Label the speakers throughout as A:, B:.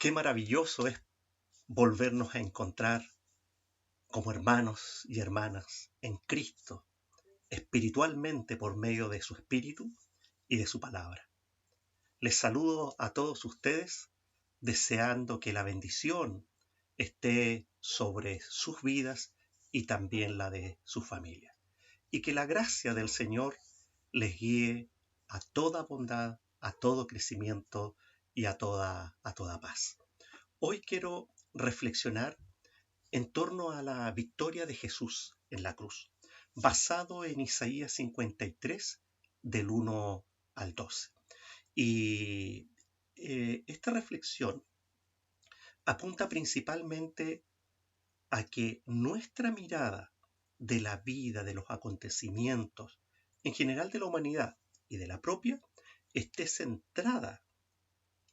A: Qué maravilloso es volvernos a encontrar como hermanos y hermanas en Cristo, espiritualmente por medio de su Espíritu y de su palabra. Les saludo a todos ustedes deseando que la bendición esté sobre sus vidas y también la de su familia. Y que la gracia del Señor les guíe a toda bondad, a todo crecimiento y a toda paz. Hoy quiero reflexionar en torno a la victoria de Jesús en la cruz, basado en Isaías 53, del 1 al 12. Y esta reflexión apunta principalmente a que nuestra mirada de la vida, de los acontecimientos, en general de la humanidad y de la propia, esté centrada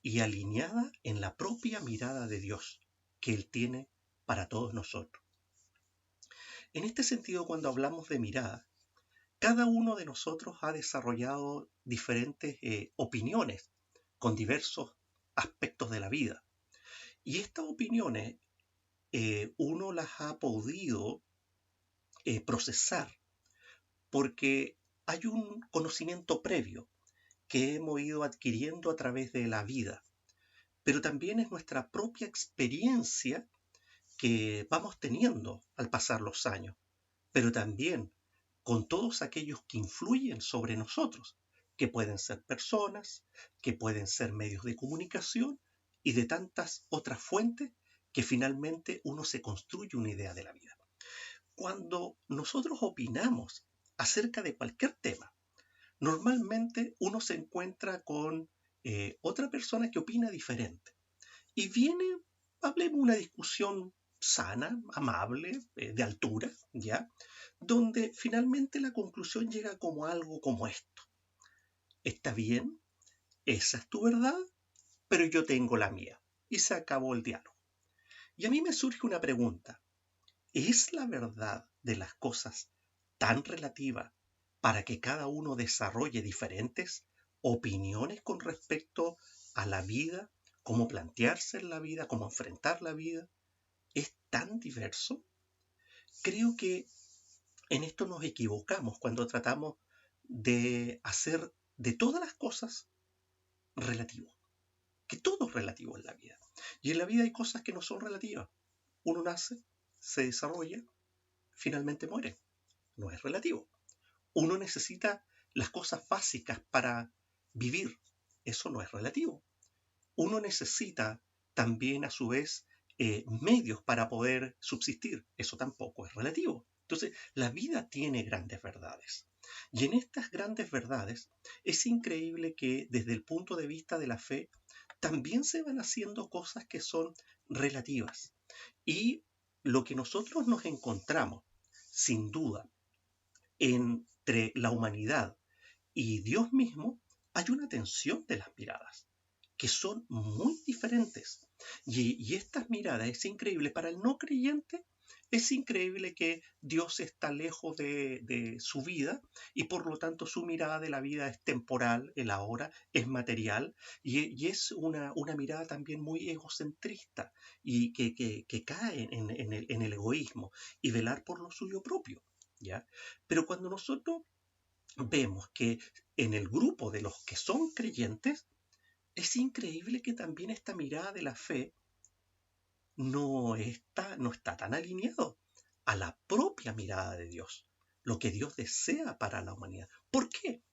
A: y alineada en la propia mirada de Dios que Él tiene para todos nosotros. En este sentido, cuando hablamos de mirada, cada uno de nosotros ha desarrollado diferentes opiniones con diversos aspectos de la vida. Y estas opiniones uno las ha podido procesar porque hay un conocimiento previo que hemos ido adquiriendo a través de la vida, pero también es nuestra propia experiencia que vamos teniendo al pasar los años, pero también con todos aquellos que influyen sobre nosotros, que pueden ser personas, que pueden ser medios de comunicación y de tantas otras fuentes que finalmente uno se construye una idea de la vida. Cuando nosotros opinamos acerca de cualquier tema, normalmente uno se encuentra con otra persona que opina diferente. Y viene, hablemos, una discusión sana, amable, de altura, ¿ya? Donde finalmente la conclusión llega como algo como esto. Está bien, esa es tu verdad, pero yo tengo la mía. Y se acabó el diálogo. Y a mí me surge una pregunta. ¿Es la verdad de las cosas tan relativa para que cada uno desarrolle diferentes opiniones con respecto a la vida, cómo plantearse en la vida, cómo enfrentar la vida? ¿Es tan diverso? Creo que en esto nos equivocamos cuando tratamos de hacer de todas las cosas relativo, que todo es relativo en la vida. Y en la vida hay cosas que no son relativas. Uno nace, se desarrolla, finalmente muere. No es relativo. Uno necesita las cosas básicas para vivir. Eso no es relativo. Uno necesita también a su vez medios para poder subsistir. Eso tampoco es relativo. Entonces, la vida tiene grandes verdades. Y en estas grandes verdades es increíble que desde el punto de vista de la fe también se van haciendo cosas que son relativas. Y lo que nosotros nos encontramos, sin duda, entre la humanidad y Dios mismo, hay una tensión de las miradas que son muy diferentes. Y estas miradas es increíble. Para el no creyente es increíble que Dios está lejos de su vida y por lo tanto su mirada de la vida es temporal, el ahora, es material y es una mirada también muy egocentrista y que cae en el egoísmo y velar por lo suyo propio. ¿Ya? Pero cuando nosotros vemos que en el grupo de los que son creyentes, es increíble que también esta mirada de la fe no está tan alineado a la propia mirada de Dios, lo que Dios desea para la humanidad. ¿Por qué?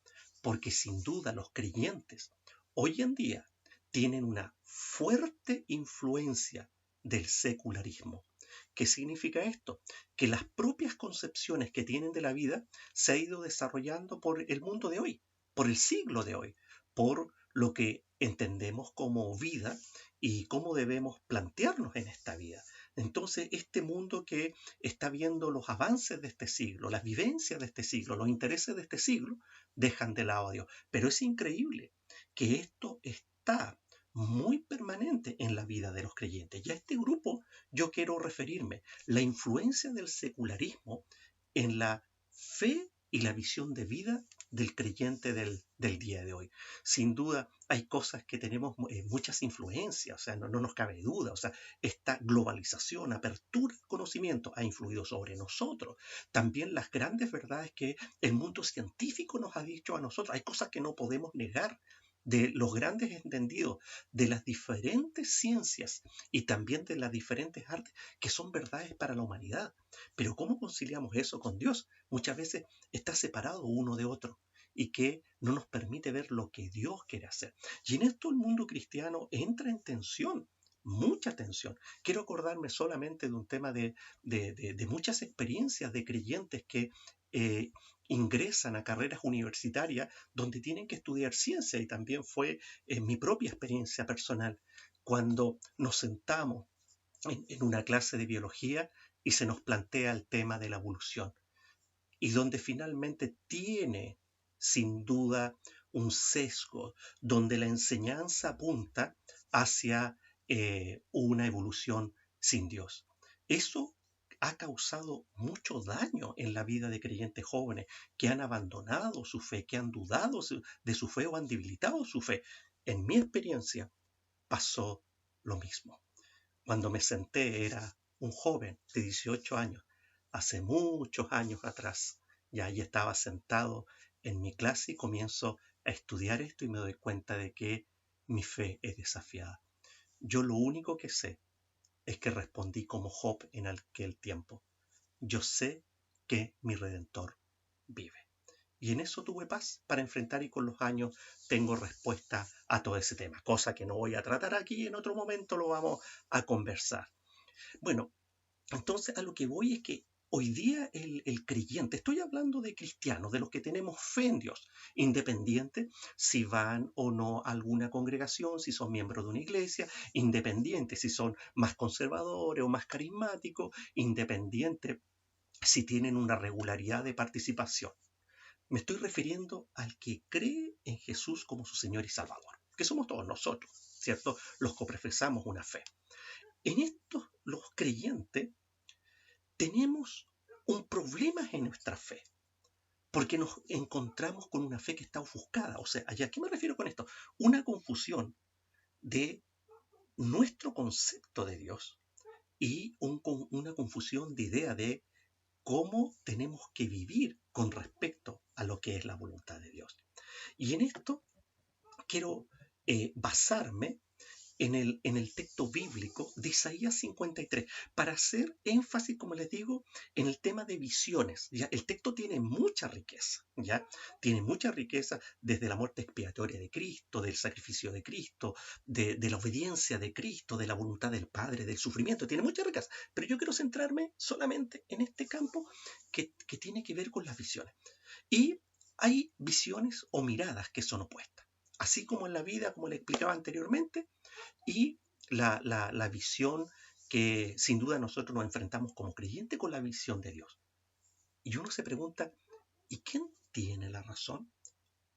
A: Porque sin duda los creyentes hoy en día tienen una fuerte influencia del secularismo. ¿Qué significa esto? Que las propias concepciones que tienen de la vida se ha ido desarrollando por el mundo de hoy, por el siglo de hoy, por lo que entendemos como vida y cómo debemos plantearnos en esta vida. Entonces, este mundo que está viendo los avances de este siglo, las vivencias de este siglo, los intereses de este siglo, dejan de lado a Dios. Pero es increíble que esto está muy permanente en la vida de los creyentes. Y a este grupo yo quiero referirme, la influencia del secularismo en la fe y la visión de vida del creyente del día de hoy. Sin duda hay cosas que tenemos muchas influencias, o sea, no nos cabe duda, o sea, esta globalización, apertura al conocimiento ha influido sobre nosotros. También las grandes verdades que el mundo científico nos ha dicho a nosotros, hay cosas que no podemos negar de los grandes entendidos de las diferentes ciencias y también de las diferentes artes que son verdades para la humanidad. Pero ¿cómo conciliamos eso con Dios? Muchas veces está separado uno de otro y que no nos permite ver lo que Dios quiere hacer. Y en esto el mundo cristiano entra en tensión, mucha tensión. Quiero acordarme solamente de un tema de muchas experiencias de creyentes que eh, ingresan a carreras universitarias donde tienen que estudiar ciencia, y también fue mi propia experiencia personal cuando nos sentamos en una clase de biología y se nos plantea el tema de la evolución y donde finalmente tiene sin duda un sesgo, donde la enseñanza apunta hacia una evolución sin Dios. Eso ha causado mucho daño en la vida de creyentes jóvenes que han abandonado su fe, que han dudado de su fe o han debilitado su fe. En mi experiencia pasó lo mismo. Cuando me senté era un joven de 18 años, hace muchos años atrás. Ya ahí estaba sentado en mi clase y comienzo a estudiar esto y me doy cuenta de que mi fe es desafiada. Yo lo único que sé es que respondí como Job en aquel tiempo. Yo sé que mi Redentor vive. Y en eso tuve paz para enfrentar y con los años tengo respuesta a todo ese tema, cosa que no voy a tratar aquí, en otro momento lo vamos a conversar. Bueno, entonces a lo que voy es que hoy día el creyente, estoy hablando de cristianos, de los que tenemos fe en Dios, independiente si van o no a alguna congregación, si son miembros de una iglesia, independiente si son más conservadores o más carismáticos, independiente si tienen una regularidad de participación. Me estoy refiriendo al que cree en Jesús como su Señor y Salvador, que somos todos nosotros, ¿cierto? Los que profesamos una fe. En estos, los creyentes, tenemos un problema en nuestra fe, porque nos encontramos con una fe que está ofuscada. O sea, ¿a qué me refiero con esto? Una confusión de nuestro concepto de Dios y una confusión de idea de cómo tenemos que vivir con respecto a lo que es la voluntad de Dios. Y en esto quiero basarme en el texto bíblico de Isaías 53, para hacer énfasis, como les digo, en el tema de visiones. ¿Ya? El texto tiene mucha riqueza, ¿ya? Tiene mucha riqueza desde la muerte expiatoria de Cristo, del sacrificio de Cristo, de la obediencia de Cristo, de la voluntad del Padre, del sufrimiento. Tiene mucha riqueza, pero yo quiero centrarme solamente en este campo que tiene que ver con las visiones. Y hay visiones o miradas que son opuestas. Así como en la vida, como le explicaba anteriormente, y la visión que sin duda nosotros nos enfrentamos como creyentes con la visión de Dios. Y uno se pregunta, ¿y quién tiene la razón?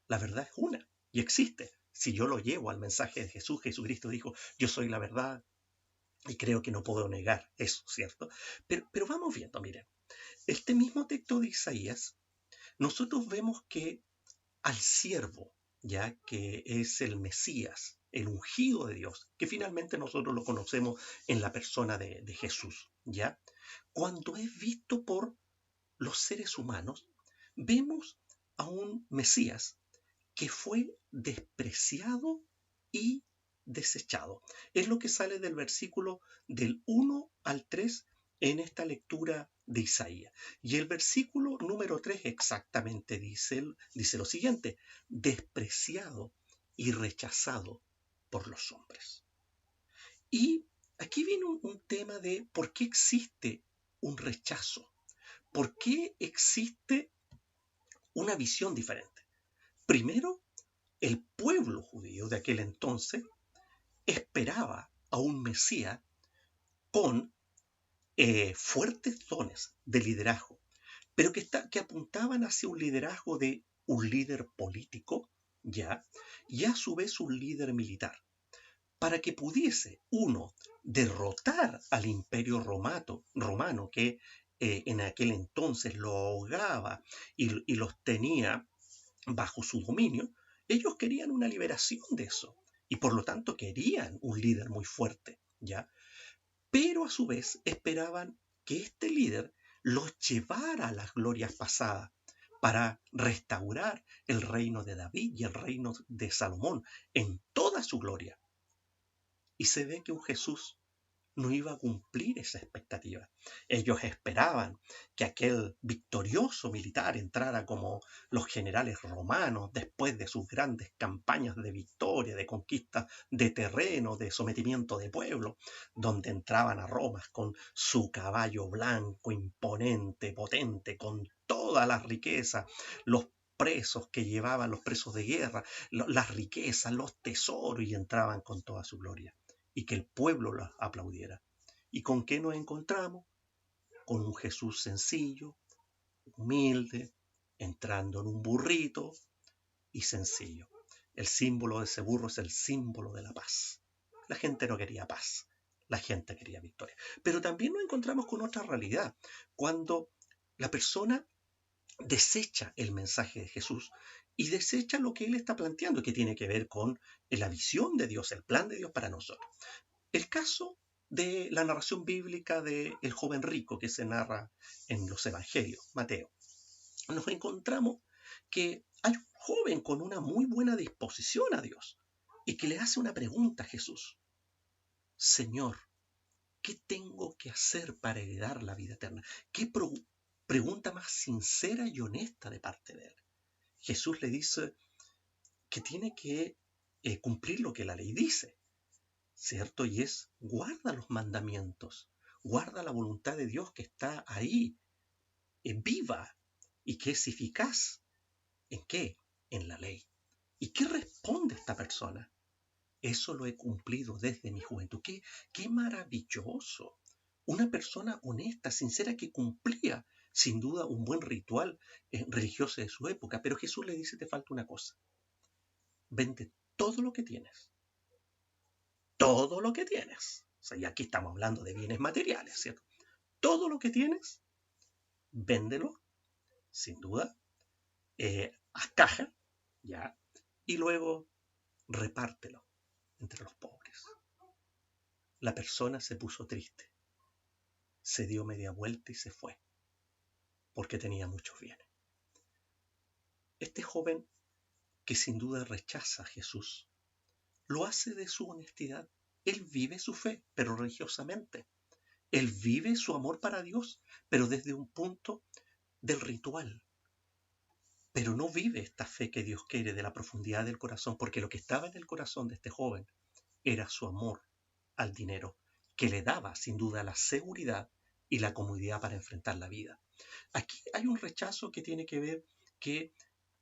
A: La verdad es una y existe. Si yo lo llevo al mensaje de Jesús, Jesucristo dijo, yo soy la verdad, y creo que no puedo negar eso, ¿cierto? Pero vamos viendo, miren, este mismo texto de Isaías, nosotros vemos que al siervo, ya que es el Mesías, el ungido de Dios, que finalmente nosotros lo conocemos en la persona de Jesús, ya, cuando es visto por los seres humanos, vemos a un Mesías que fue despreciado y desechado. Es lo que sale del versículo del 1 al 3 en esta lectura de Isaías. Y el versículo número 3 exactamente dice lo siguiente: despreciado y rechazado por los hombres. Y aquí viene un tema de por qué existe un rechazo, por qué existe una visión diferente. Primero, el pueblo judío de aquel entonces esperaba a un Mesías con fuertes dones de liderazgo, pero que apuntaban hacia un liderazgo de un líder político, ya, y a su vez un líder militar, para que pudiese, uno, derrotar al imperio romano que en aquel entonces lo ahogaba y los tenía bajo su dominio, ellos querían una liberación de eso y por lo tanto querían un líder muy fuerte, ¿ya? Pero a su vez esperaban que este líder los llevara a las glorias pasadas para restaurar el reino de David y el reino de Salomón en toda su gloria. Y se ve que un Jesús no iba a cumplir esa expectativa. Ellos esperaban que aquel victorioso militar entrara como los generales romanos después de sus grandes campañas de victoria, de conquista de terreno, de sometimiento de pueblo, donde entraban a Roma con su caballo blanco, imponente, potente, con todas las riquezas, los presos que llevaban los presos de guerra, las riquezas, los tesoros, y entraban con toda su gloria y que el pueblo los aplaudiera. ¿Y con qué nos encontramos? Con un Jesús sencillo, humilde, entrando en un burrito y sencillo. El símbolo de ese burro es el símbolo de la paz. La gente no quería paz, la gente quería victoria. Pero también nos encontramos con otra realidad. Cuando la persona desecha el mensaje de Jesús y desecha lo que él está planteando, que tiene que ver con la visión de Dios, el plan de Dios para nosotros. El caso de la narración bíblica del joven rico que se narra en los evangelios, Mateo. Nos encontramos que hay un joven con una muy buena disposición a Dios y que le hace una pregunta a Jesús. Señor, ¿qué tengo que hacer para heredar la vida eterna? ¿Qué pregunta más sincera y honesta de parte de él? Jesús le dice que tiene que cumplir lo que la ley dice, ¿cierto? Y es, guarda los mandamientos, guarda la voluntad de Dios que está ahí, viva, y que es eficaz. ¿En qué? En la ley. ¿Y qué responde esta persona? Eso lo he cumplido desde mi juventud. ¡Qué maravilloso! Una persona honesta, sincera, que cumplía, sin duda, un buen ritual religioso de su época. Pero Jesús le dice, te falta una cosa. Vende todo lo que tienes. Todo lo que tienes. O sea, y aquí estamos hablando de bienes materiales, ¿cierto? Todo lo que tienes, véndelo, sin duda, haz caja, ¿ya? Y luego repártelo entre los pobres. La persona se puso triste, se dio media vuelta y se fue, porque tenía muchos bienes. Este joven, que sin duda rechaza a Jesús, lo hace de su honestidad. Él vive su fe, pero religiosamente. Él vive su amor para Dios, pero desde un punto del ritual. Pero no vive esta fe que Dios quiere de la profundidad del corazón, porque lo que estaba en el corazón de este joven era su amor al dinero, que le daba sin duda la seguridad y la comodidad para enfrentar la vida. Aquí hay un rechazo que tiene que ver que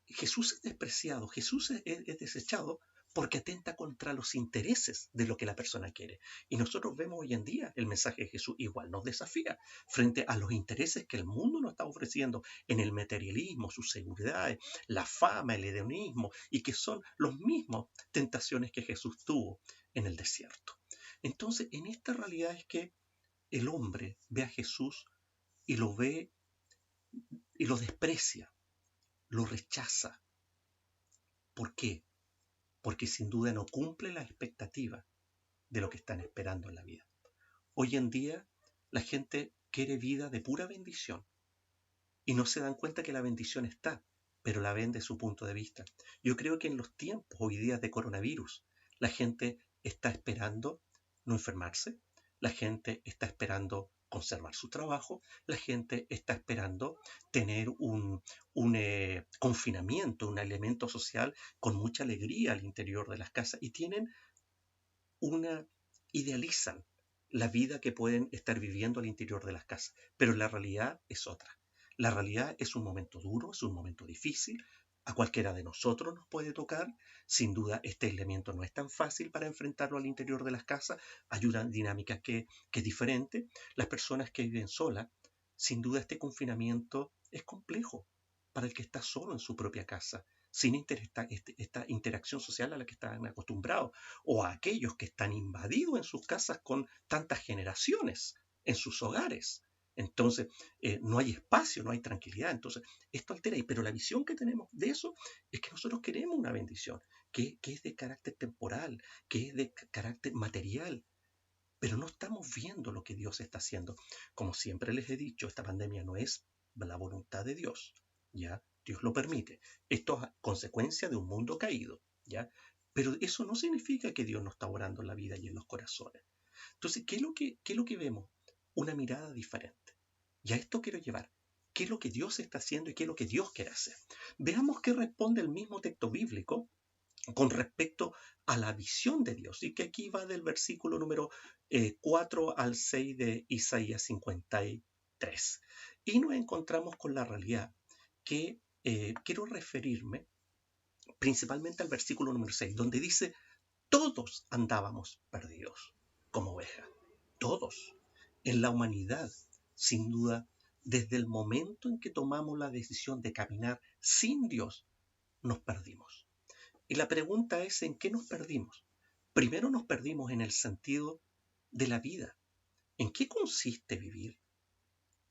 A: Jesús es despreciado, Jesús es desechado porque atenta contra los intereses de lo que la persona quiere. Y nosotros vemos hoy en día el mensaje de Jesús igual nos desafía frente a los intereses que el mundo nos está ofreciendo en el materialismo, sus seguridades, la fama, el hedonismo, y que son los mismos tentaciones que Jesús tuvo en el desierto. Entonces, en esta realidad es que el hombre ve a Jesús y lo ve y lo desprecia, lo rechaza. ¿Por qué? Porque sin duda no cumple la expectativa de lo que están esperando en la vida. Hoy en día la gente quiere vida de pura bendición y no se dan cuenta que la bendición está, pero la ven de su punto de vista. Yo creo que en los tiempos hoy día de coronavirus, la gente está esperando no enfermarse, la gente está esperando conservar su trabajo, la gente está esperando tener un confinamiento, un elemento social con mucha alegría al interior de las casas y idealizan la vida que pueden estar viviendo al interior de las casas, pero la realidad es otra. La realidad es un momento duro, es un momento difícil, a cualquiera de nosotros nos puede tocar, sin duda este elemento no es tan fácil para enfrentarlo al interior de las casas, hay una dinámica que es diferente. Las personas que viven solas, sin duda este confinamiento es complejo para el que está solo en su propia casa, sin esta interacción social a la que están acostumbrados, o a aquellos que están invadidos en sus casas con tantas generaciones en sus hogares. Entonces, no hay espacio, no hay tranquilidad. Entonces, esto altera. Pero la visión que tenemos de eso es que nosotros queremos una bendición, que es de carácter temporal, que es de carácter material. Pero no estamos viendo lo que Dios está haciendo. Como siempre les he dicho, esta pandemia no es la voluntad de Dios, ¿ya? Dios lo permite. Esto es consecuencia de un mundo caído, ¿ya? Pero eso no significa que Dios no está obrando en la vida y en los corazones. Entonces, qué es lo que vemos? Una mirada diferente. Y a esto quiero llevar. ¿Qué es lo que Dios está haciendo y qué es lo que Dios quiere hacer? Veamos qué responde el mismo texto bíblico con respecto a la visión de Dios, y que aquí va del versículo número 4 al 6 de Isaías 53. Y nos encontramos con la realidad que quiero referirme principalmente al versículo número 6, donde dice, todos andábamos perdidos como ovejas, todos, en la humanidad, sin duda, desde el momento en que tomamos la decisión de caminar sin Dios, nos perdimos. Y la pregunta es, ¿en qué nos perdimos? Primero nos perdimos en el sentido de la vida. ¿En qué consiste vivir?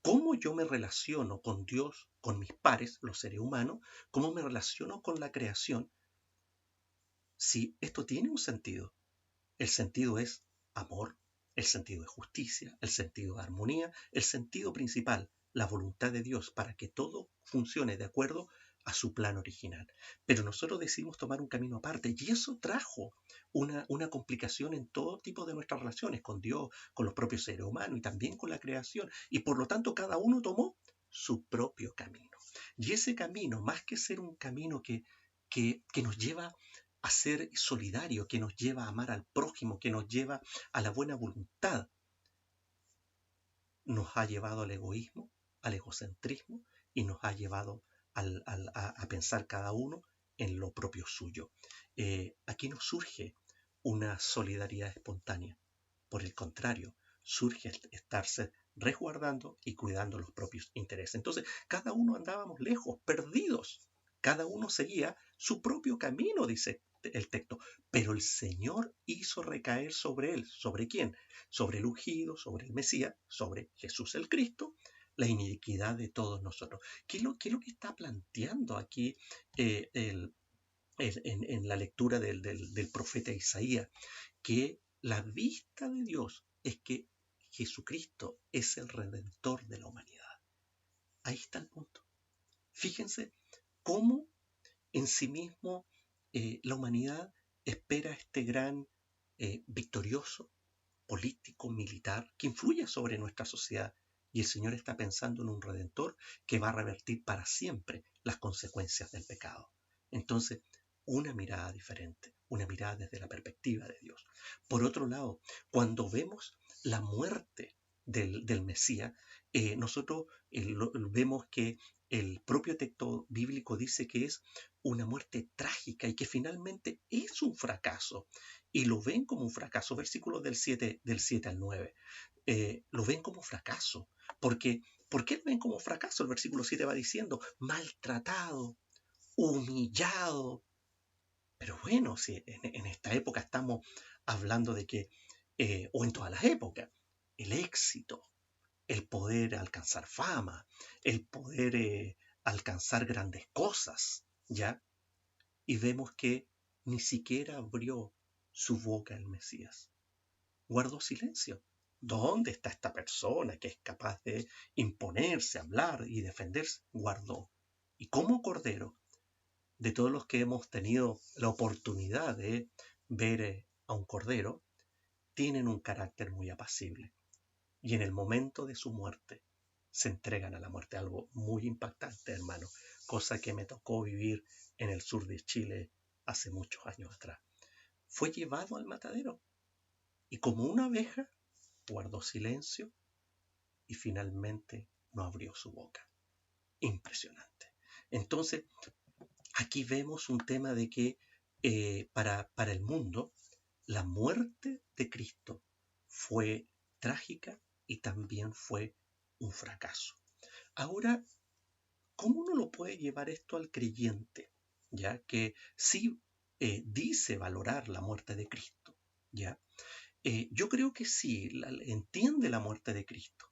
A: ¿Cómo yo me relaciono con Dios, con mis pares, los seres humanos? ¿Cómo me relaciono con la creación? Si esto tiene un sentido, el sentido es amor, el sentido de justicia, el sentido de armonía, el sentido principal, la voluntad de Dios para que todo funcione de acuerdo a su plan original. Pero nosotros decidimos tomar un camino aparte y eso trajo una complicación en todo tipo de nuestras relaciones con Dios, con los propios seres humanos y también con la creación. Y por lo tanto cada uno tomó su propio camino. Y ese camino, más que ser un camino que nos lleva a ser solidario, que nos lleva a amar al prójimo, que nos lleva a la buena voluntad, nos ha llevado al egoísmo, al egocentrismo y nos ha llevado a pensar cada uno en lo propio suyo. Aquí no surge una solidaridad espontánea, por el contrario, surge estarse resguardando y cuidando los propios intereses. Entonces, cada uno andábamos lejos, perdidos. Cada uno seguía su propio camino, dice el texto. Pero el Señor hizo recaer sobre él. ¿Sobre quién? Sobre el ungido, sobre el Mesías, sobre Jesús el Cristo, la iniquidad de todos nosotros. ¿Qué es lo que está planteando aquí en la lectura del profeta Isaías? Que la vista de Dios es que Jesucristo es el redentor de la humanidad. Ahí está el punto. Fíjense cómo en sí mismo la humanidad espera este gran victorioso político, militar, que influya sobre nuestra sociedad. Y el Señor está pensando en un redentor que va a revertir para siempre las consecuencias del pecado. Entonces, una mirada diferente, una mirada desde la perspectiva de Dios. Por otro lado, cuando vemos la muerte del Mesías, nosotros vemos que el propio texto bíblico dice que es una muerte trágica y que finalmente es un fracaso. Y lo ven como un fracaso, versículos del 7 al 9. Lo ven como fracaso. Porque, ¿por qué lo ven como fracaso? El versículo 7 va diciendo, maltratado, humillado. Pero bueno, si en esta época estamos hablando de que, o en todas las épocas, el éxito, el poder alcanzar fama, el poder alcanzar grandes cosas, ¿ya? Y vemos que ni siquiera abrió su boca el Mesías. Guardó silencio. ¿Dónde está esta persona que es capaz de imponerse, hablar y defenderse? Guardó. Y como cordero, de todos los que hemos tenido la oportunidad de ver a un cordero, tienen un carácter muy apacible. Y en el momento de su muerte, se entregan a la muerte. Algo muy impactante, hermano. Cosa que me tocó vivir en el sur de Chile hace muchos años atrás. Fue llevado al matadero y como una abeja guardó silencio y finalmente no abrió su boca. Impresionante. Entonces, aquí vemos un tema de que para el mundo la muerte de Cristo fue trágica y también fue un fracaso. Ahora, ¿cómo uno lo puede llevar esto al creyente? Ya que sí dice valorar la muerte de Cristo, ¿ya? Yo creo que sí, entiende la muerte de Cristo,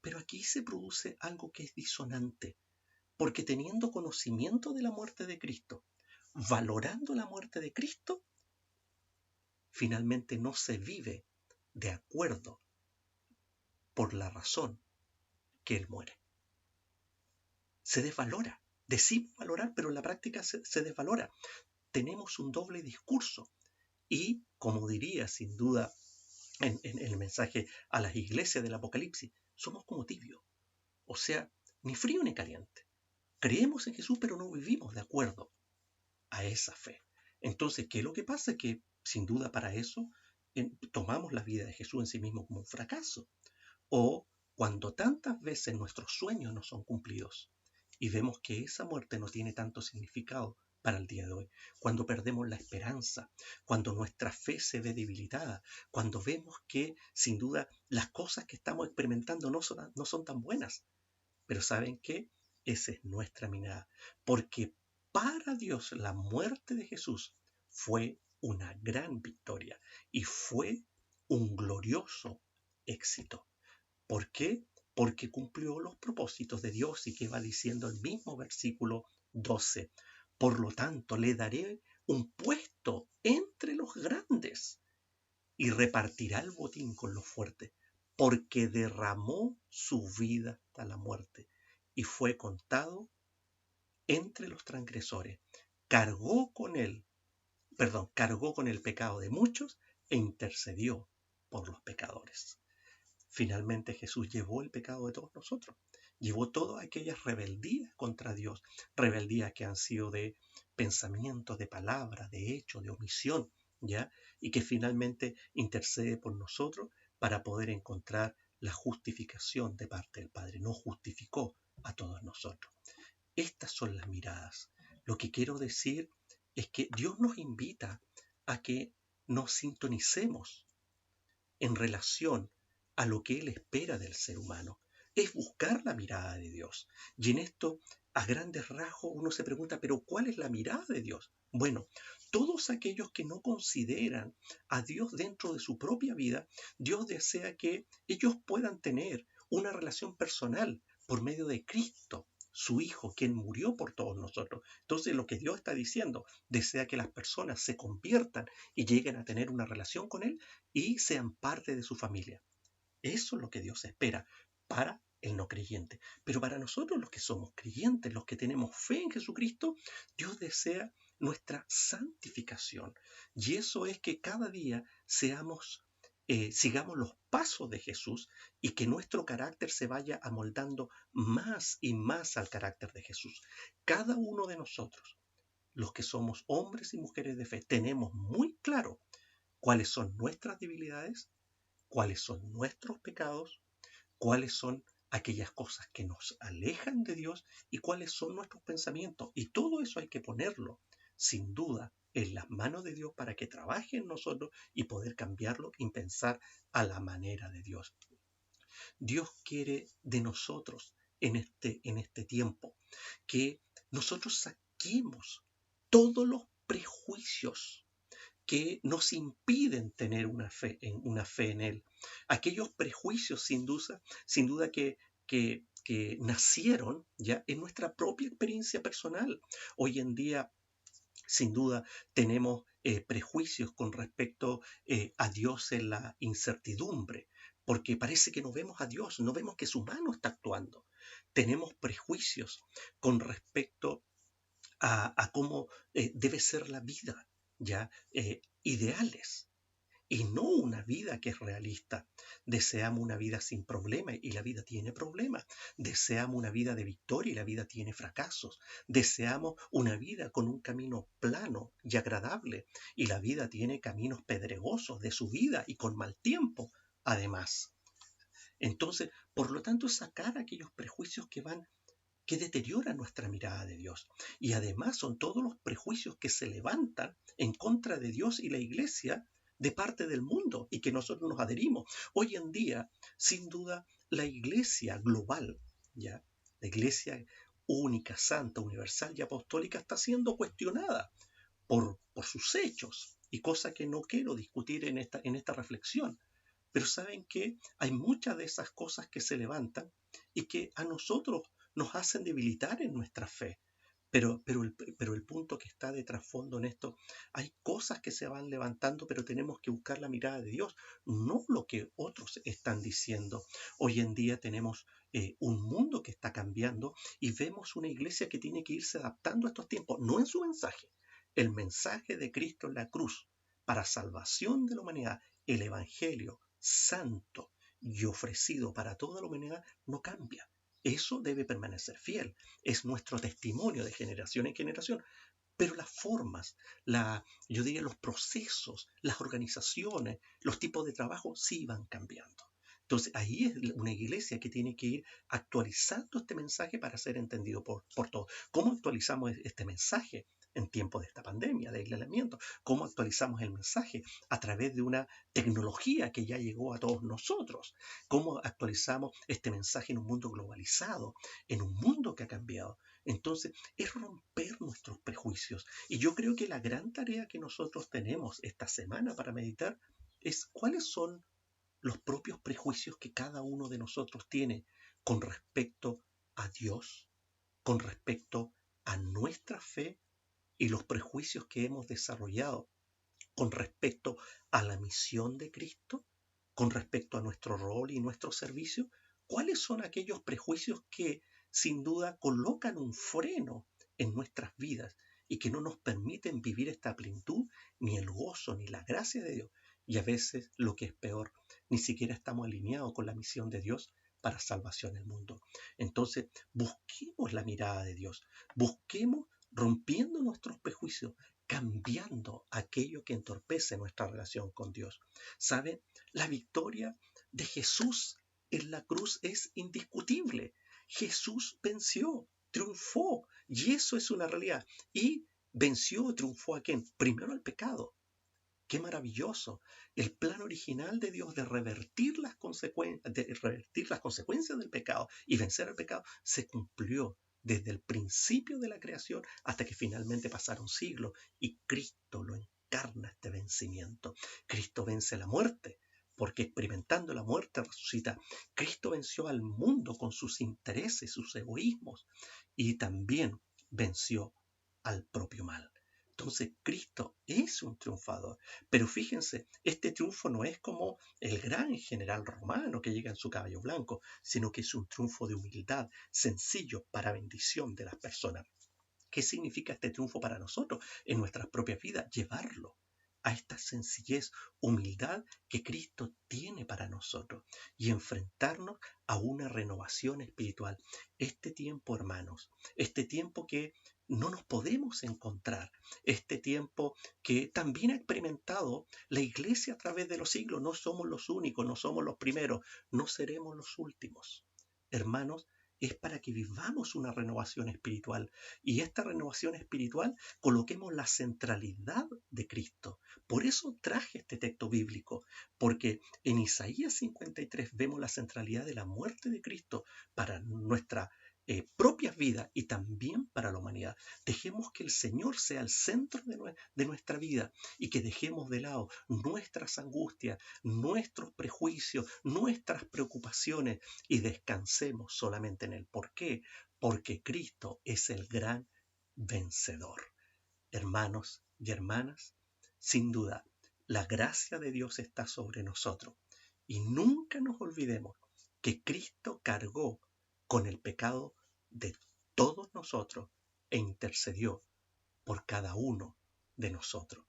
A: Pero aquí se produce algo que es disonante, porque teniendo conocimiento de la muerte de Cristo, valorando la muerte de Cristo, finalmente no se vive de acuerdo por la razón que Él muere. Se desvalora. Decimos valorar, pero en la práctica se desvalora. Tenemos un doble discurso y, como diría sin duda en el mensaje a las iglesias del Apocalipsis, somos como tibios. O sea, ni frío ni caliente. Creemos en Jesús, pero no vivimos de acuerdo a esa fe. Entonces, ¿qué es lo que pasa? Que sin duda para eso tomamos la vida de Jesús en sí mismo como un fracaso. O cuando tantas veces nuestros sueños no son cumplidos y vemos que esa muerte no tiene tanto significado para el día de hoy, cuando perdemos la esperanza, cuando nuestra fe se ve debilitada, cuando vemos que sin duda las cosas que estamos experimentando no son tan buenas. Pero ¿saben qué? Esa es nuestra mirada, porque para Dios la muerte de Jesús fue una gran victoria y fue un glorioso éxito. ¿Por qué? Porque cumplió los propósitos de Dios y que va diciendo el mismo versículo 12. Por lo tanto, le daré un puesto entre los grandes y repartirá el botín con los fuertes, porque derramó su vida hasta la muerte y fue contado entre los transgresores. Cargó con el pecado de muchos e intercedió por los pecadores. Finalmente Jesús llevó el pecado de todos nosotros, llevó todas aquellas rebeldías contra Dios, rebeldías que han sido de pensamiento, de palabra, de hecho, de omisión, ¿ya? Y que finalmente intercede por nosotros para poder encontrar la justificación de parte del Padre. Nos justificó a todos nosotros. Estas son las miradas. Lo que quiero decir es que Dios nos invita a que nos sintonicemos en relación a lo que Él espera del ser humano. Es buscar la mirada de Dios. Y en esto, a grandes rasgos, uno se pregunta, ¿pero cuál es la mirada de Dios? Bueno, todos aquellos que no consideran a Dios dentro de su propia vida, Dios desea que ellos puedan tener una relación personal por medio de Cristo, su Hijo, quien murió por todos nosotros. Entonces, lo que Dios está diciendo, desea que las personas se conviertan y lleguen a tener una relación con Él y sean parte de su familia. Eso es lo que Dios espera para el no creyente. Pero para nosotros los que somos creyentes, los que tenemos fe en Jesucristo, Dios desea nuestra santificación. Y eso es que cada día sigamos los pasos de Jesús y que nuestro carácter se vaya amoldando más y más al carácter de Jesús. Cada uno de nosotros, los que somos hombres y mujeres de fe, tenemos muy claro cuáles son nuestras debilidades, cuáles son nuestros pecados, cuáles son aquellas cosas que nos alejan de Dios y cuáles son nuestros pensamientos. Y todo eso hay que ponerlo, sin duda, en las manos de Dios para que trabaje en nosotros y poder cambiarlo y pensar a la manera de Dios. Dios quiere de nosotros en este tiempo que nosotros saquemos todos los prejuicios que nos impiden tener una fe en Él. Aquellos prejuicios, sin duda que nacieron ya en nuestra propia experiencia personal. Hoy en día, sin duda, tenemos prejuicios con respecto a Dios en la incertidumbre, porque parece que no vemos a Dios, no vemos que su mano está actuando. Tenemos prejuicios con respecto a cómo debe ser la vida, ya ideales, y no una vida que es realista. Deseamos una vida sin problemas y la vida tiene problemas. Deseamos una vida de victoria y la vida tiene fracasos. Deseamos una vida con un camino plano y agradable y la vida tiene caminos pedregosos de subida y con mal tiempo, además. Entonces, por lo tanto, sacar aquellos prejuicios que deterioran nuestra mirada de Dios. Y además son todos los prejuicios que se levantan en contra de Dios y la iglesia de parte del mundo y que nosotros nos adherimos. Hoy en día, sin duda, la iglesia global, ¿ya? La iglesia única, santa, universal y apostólica está siendo cuestionada por sus hechos y cosa que no quiero discutir en esta reflexión. Pero ¿saben qué? Hay muchas de esas cosas que se levantan y que a nosotros nos hacen debilitar en nuestra fe. Pero el punto que está de trasfondo en esto, hay cosas que se van levantando, pero tenemos que buscar la mirada de Dios, no lo que otros están diciendo. Hoy en día tenemos un mundo que está cambiando y vemos una iglesia que tiene que irse adaptando a estos tiempos, no en su mensaje. El mensaje de Cristo en la cruz para salvación de la humanidad, el Evangelio santo y ofrecido para toda la humanidad, no cambia. Eso debe permanecer fiel. Es nuestro testimonio de generación en generación. Pero las formas, yo diría los procesos, las organizaciones, los tipos de trabajo sí van cambiando. Entonces ahí es una iglesia que tiene que ir actualizando este mensaje para ser entendido por todos. ¿Cómo actualizamos este mensaje en tiempos de esta pandemia, de aislamiento? ¿Cómo actualizamos el mensaje a través de una tecnología que ya llegó a todos nosotros? ¿Cómo actualizamos este mensaje en un mundo globalizado, en un mundo que ha cambiado? Entonces, es romper nuestros prejuicios. Y yo creo que la gran tarea que nosotros tenemos esta semana para meditar es cuáles son los propios prejuicios que cada uno de nosotros tiene con respecto a Dios, con respecto a nuestra fe y los prejuicios que hemos desarrollado con respecto a la misión de Cristo, con respecto a nuestro rol y nuestro servicio. ¿Cuáles son aquellos prejuicios que sin duda colocan un freno en nuestras vidas y que no nos permiten vivir esta plenitud, ni el gozo, ni la gracia de Dios? Y a veces, lo que es peor, ni siquiera estamos alineados con la misión de Dios para salvación del mundo. Entonces, busquemos la mirada de Dios, busquemos rompiendo nuestros prejuicios, cambiando aquello que entorpece nuestra relación con Dios. ¿Saben? La victoria de Jesús en la cruz es indiscutible. Jesús venció, triunfó, y eso es una realidad. Y venció, triunfó ¿a quién? Primero al pecado. Qué maravilloso. El plan original de Dios de revertir las consecuencias del pecado y vencer al pecado se cumplió desde el principio de la creación hasta que finalmente pasaron siglos y Cristo lo encarna este vencimiento. Cristo vence la muerte porque experimentando la muerte resucita. Cristo venció al mundo con sus intereses, sus egoísmos y también venció al propio mal. Entonces Cristo es un triunfador. Pero fíjense, este triunfo no es como el gran general romano que llega en su caballo blanco, sino que es un triunfo de humildad, sencillo, para bendición de las personas. ¿Qué significa este triunfo para nosotros en nuestras propias vidas? Llevarlo a esta sencillez, humildad que Cristo tiene para nosotros y enfrentarnos a una renovación espiritual. Este tiempo, hermanos, este tiempo que no nos podemos encontrar, este tiempo que también ha experimentado la iglesia a través de los siglos. No somos los únicos, no somos los primeros, no seremos los últimos. Hermanos, es para que vivamos una renovación espiritual. Y esta renovación espiritual coloquemos la centralidad de Cristo. Por eso traje este texto bíblico, porque en Isaías 53 vemos la centralidad de la muerte de Cristo para nuestra propias vidas y también para la humanidad. Dejemos que el Señor sea el centro de nuestra vida y que dejemos de lado nuestras angustias, nuestros prejuicios, nuestras preocupaciones y descansemos solamente en Él. ¿Por qué? Porque Cristo es el gran vencedor. Hermanos y hermanas, sin duda, la gracia de Dios está sobre nosotros y nunca nos olvidemos que Cristo cargó con el pecado de todos nosotros e intercedió por cada uno de nosotros.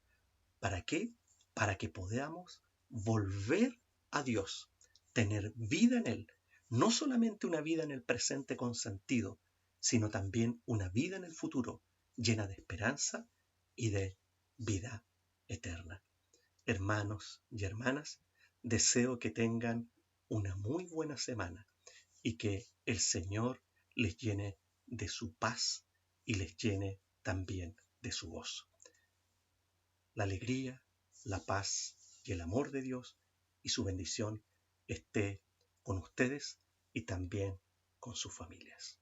A: ¿Para qué? Para que podamos volver a Dios, tener vida en Él, no solamente una vida en el presente con sentido, sino también una vida en el futuro llena de esperanza y de vida eterna. Hermanos y hermanas, deseo que tengan una muy buena semana y que el Señor les llene de su paz y les llene también de su gozo. La alegría, la paz y el amor de Dios y su bendición esté con ustedes y también con sus familias.